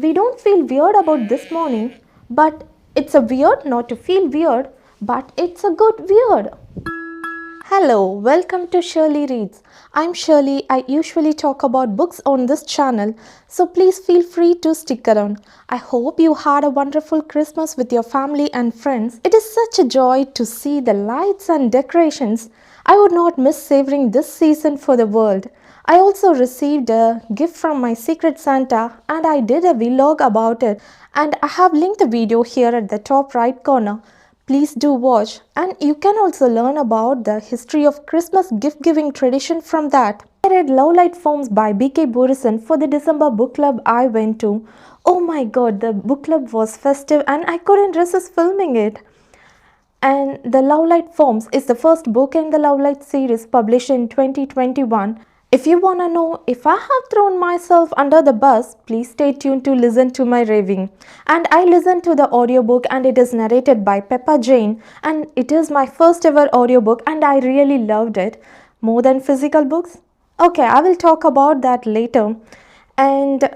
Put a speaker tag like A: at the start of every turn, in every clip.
A: We don't feel weird about this morning, but it's a weird not to feel weird, but it's a good weird. Hello, welcome to Shirley Reads. I'm Shirley. I usually talk about books on this channel, so please feel free to stick around. I hope you had a wonderful Christmas with your family and friends. It is such a joy to see the lights and decorations. I would not miss savoring this season for the world. I also received a gift from my secret Santa and I did a vlog about it, and I have linked the video here at the top right corner. Please do watch, and you can also learn about the history of Christmas gift giving tradition from that. I read Lovelight Forms by B.K Borison for the December book club I went to. Oh my god, the book club was festive and I couldn't resist filming it. And the Lovelight Forms is the first book in the Lovelight series published in 2021. If you wanna know if I have thrown myself under the bus, please stay tuned to listen to my raving. And I listened to the audiobook and it is narrated by Peppa Jane, and it is my first ever audiobook and I really loved it. More than physical books? Okay, I will talk about that later. And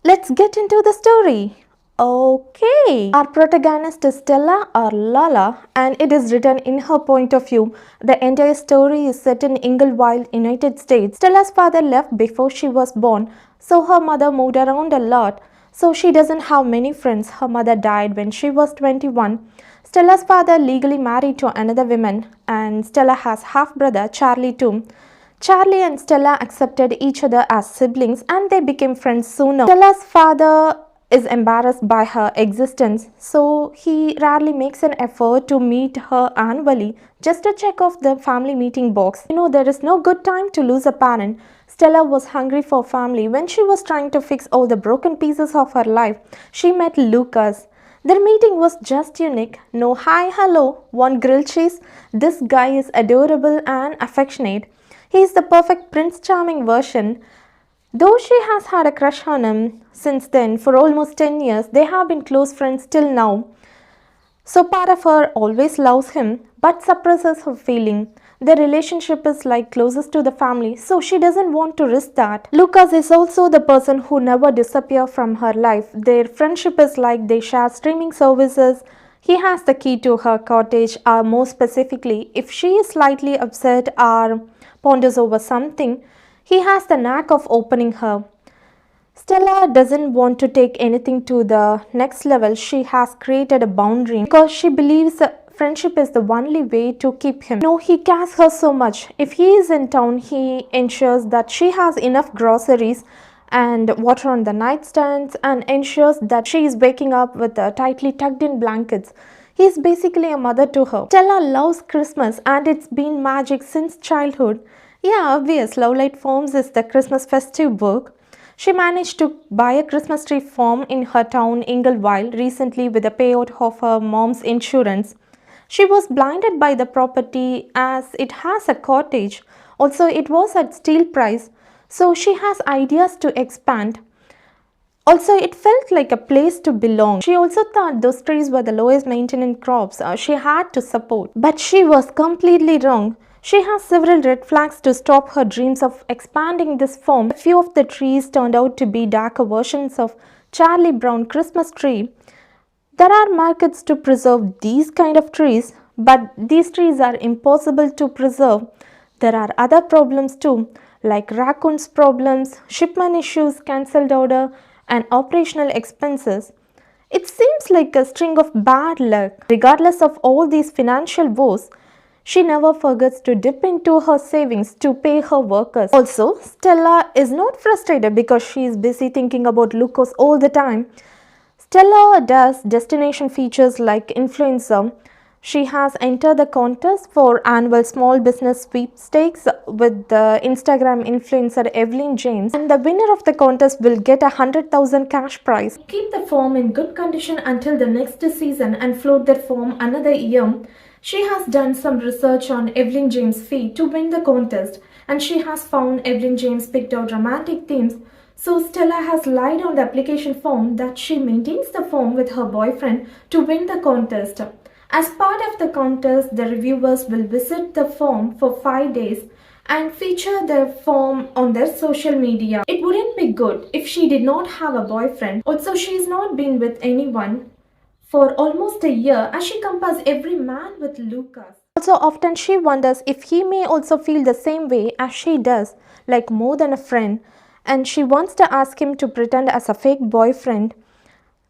A: let's get into the story. Okay, our protagonist is Stella or Lala, and it is written in her point of view. The entire story is set in Inglewood, United States. Stella's father left before she was born, so her mother moved around a lot. So she doesn't have many friends. Her mother died when she was 21. Stella's father legally married to another woman, and Stella has half brother Charlie too. Charlie and Stella accepted each other as siblings and they became friends sooner. Stella's father is embarrassed by her existence, so he rarely makes an effort to meet her annually just to check off the family meeting box. There is no good time to lose a parent. Stella was hungry for family. When she was trying to fix all the broken pieces of her life, she met Lukas. Their meeting was just unique. No hi, hello, one grilled cheese. This guy is adorable and affectionate. He is the perfect Prince Charming version. Though she has had a crush on him since then for almost 10 years, they have been close friends till now. So part of her always loves him but suppresses her feeling. Their relationship is like closest to the family, so she doesn't want to risk that. Lukas is also the person who never disappears from her life. Their friendship is like they share streaming services. He has the key to her cottage, or more specifically, if she is slightly upset or ponders over something, he has the knack of opening her. Stella doesn't want to take anything to the next level. She has created a boundary because she believes friendship is the only way to keep him. He cares her so much. If he is in town, he ensures that she has enough groceries and water on the nightstands and ensures that she is waking up with tightly tucked in blankets. He is basically a mother to her. Stella loves Christmas and it's been magic since childhood. Yeah, obvious, Lovelight Forms is the Christmas festive book. She managed to buy a Christmas tree farm in her town Inglewood recently with a payout of her mom's insurance. She was blinded by the property as it has a cottage. Also, it was at steal price, so she has ideas to expand. Also, it felt like a place to belong. She also thought those trees were the lowest maintenance crops she had to support. But she was completely wrong. She has several red flags to stop her dreams of expanding this farm. A few of the trees turned out to be darker versions of Charlie Brown Christmas tree. There are markets to preserve these kind of trees, but these trees are impossible to preserve. There are other problems too, like raccoons problems, shipment issues, cancelled order, and operational expenses. It seems like a string of bad luck. Regardless of all these financial woes, she never forgets to dip into her savings to pay her workers. Also, Stella is not frustrated because she is busy thinking about Lukas all the time. Stella does destination features like influencer. She has entered the contest for annual small business sweepstakes with the Instagram influencer Evelyn James, and the winner of the contest will get 100,000 cash prize. Keep the farm in good condition until the next season and float their farm another year. She has done some research on Evelyn James' feed to win the contest, and she has found Evelyn James picked out romantic themes. So Stella has lied on the application form that she maintains the farm with her boyfriend to win the contest. As part of the contest, the reviewers will visit the farm for 5 days and feature their form on their social media. It wouldn't be good if she did not have a boyfriend. Also, she's not been with anyone for almost a year as she compares every man with Lukas. Also, often she wonders if he may also feel the same way as she does, like more than a friend, and she wants to ask him to pretend as a fake boyfriend.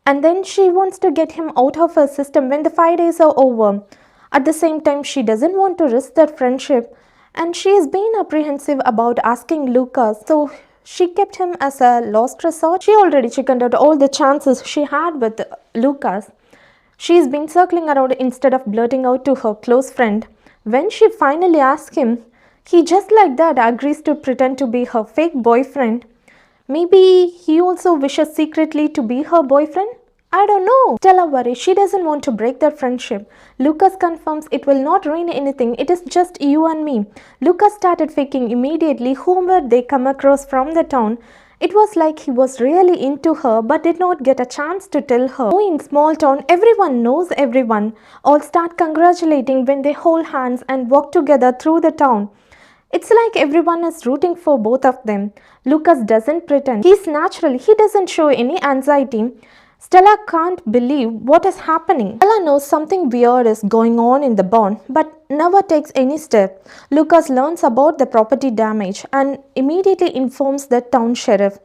A: And then she wants to get him out of her system when the 5 days are over. At the same time, she doesn't want to risk their friendship, and she is being apprehensive about asking Lukas, so she kept him as a last resort. She already chickened out all the chances she had with Lukas. She's been circling around instead of blurting out to her close friend. When she finally asks him, he just like that agrees to pretend to be her fake boyfriend. Maybe he also wishes secretly to be her boyfriend? I don't know. Stella worries she doesn't want to break their friendship. Lukas confirms it will not ruin anything, it is just you and me. Lukas started faking immediately whomever they come across from the town. It was like he was really into her but did not get a chance to tell her. Oh, in small town, everyone knows everyone. All start congratulating when they hold hands and walk together through the town. It's like everyone is rooting for both of them. Lukas doesn't pretend. He's natural. He doesn't show any anxiety. Stella can't believe what is happening. Stella knows something weird is going on in the bond, but never takes any step. Lukas learns about the property damage and immediately informs the town sheriff.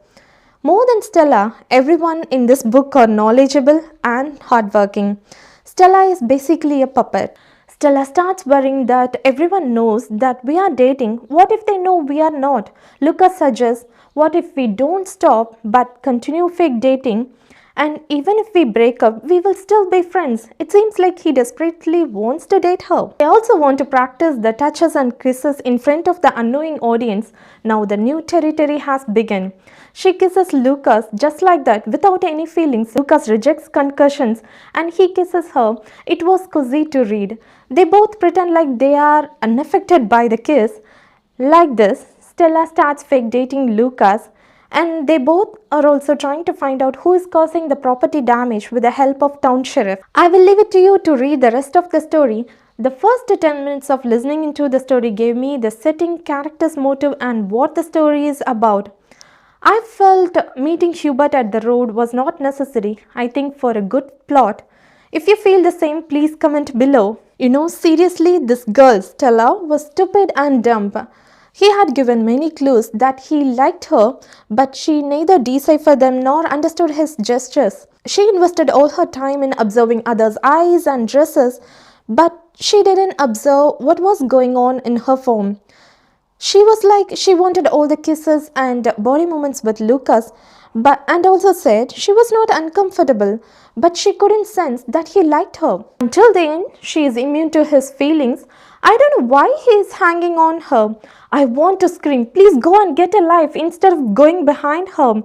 A: More than Stella, everyone in this book are knowledgeable and hardworking. Stella is basically a puppet. Stella starts worrying that everyone knows that we are dating. What if they know we are not? Lukas suggests, what if we don't stop but continue fake dating? And even if we break up, we will still be friends. It seems like he desperately wants to date her. They also want to practice the touches and kisses in front of the unknowing audience. Now the new territory has begun. She kisses Lukas just like that without any feelings. Lukas rejects concussions and he kisses her. It was cozy to read. They both pretend like they are unaffected by the kiss. Like this, Stella starts fake dating Lukas, and they both are also trying to find out who is causing the property damage with the help of town sheriff. I will leave it to you to read the rest of the story. The first 10 minutes of listening into the story gave me the setting, character's motive and what the story is about. I felt meeting Hubert at the road was not necessary, I think, for a good plot. If you feel the same, please comment below. You know, seriously, this girl, Stella, was stupid and dumb. He had given many clues that he liked her, but she neither deciphered them nor understood his gestures. She invested all her time in observing others' eyes and dresses, but she didn't observe what was going on in her form. She was like she wanted all the kisses and body movements with Lukas, and also said she was not uncomfortable, but she couldn't sense that he liked her. Until then, she is immune to his feelings. I don't know why he is hanging on her. I want to scream, please go and get a life instead of going behind her.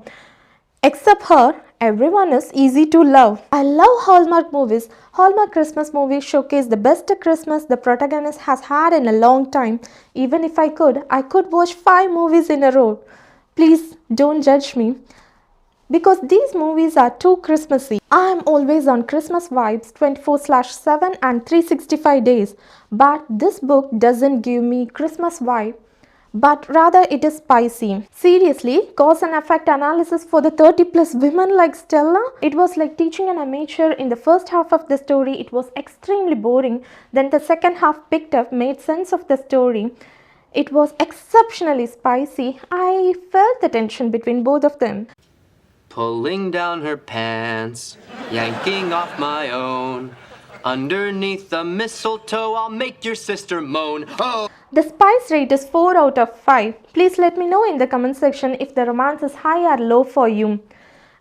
A: Except her, everyone is easy to love. I love Hallmark movies. Hallmark Christmas movies showcase the best Christmas the protagonist has had in a long time. Even if I could watch 5 movies in a row. Please don't judge me, because these movies are too Christmassy. I am always on Christmas vibes 24/7 and 365 days. But this book doesn't give me Christmas vibe, but rather it is spicy. Seriously, cause and effect analysis for the 30+ women like Stella? It was like teaching an amateur. In the first half of the story, it was extremely boring. Then the second half picked up, made sense of the story. It was exceptionally spicy. I felt the tension between both of them.
B: Pulling down her pants, yanking off my own. Underneath the mistletoe, I'll make your sister moan. Oh!
A: The spice rate is 4 out of 5. Please let me know in the comment section if the romance is high or low for you.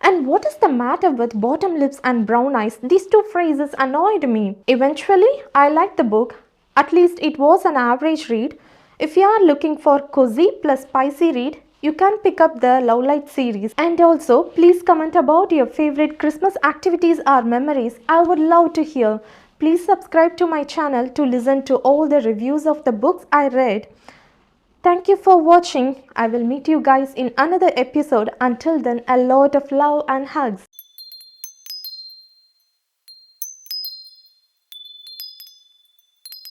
A: And what is the matter with bottom lips and brown eyes? These two phrases annoyed me. Eventually, I liked the book. At least it was an average read. If you are looking for cozy plus spicy read, you can pick up the Lovelight series. And also, please comment about your favorite Christmas activities or memories. I would love to hear. Please subscribe to my channel to listen to all the reviews of the books I read. Thank you for watching. I will meet you guys in another episode. Until then, a lot of love and hugs.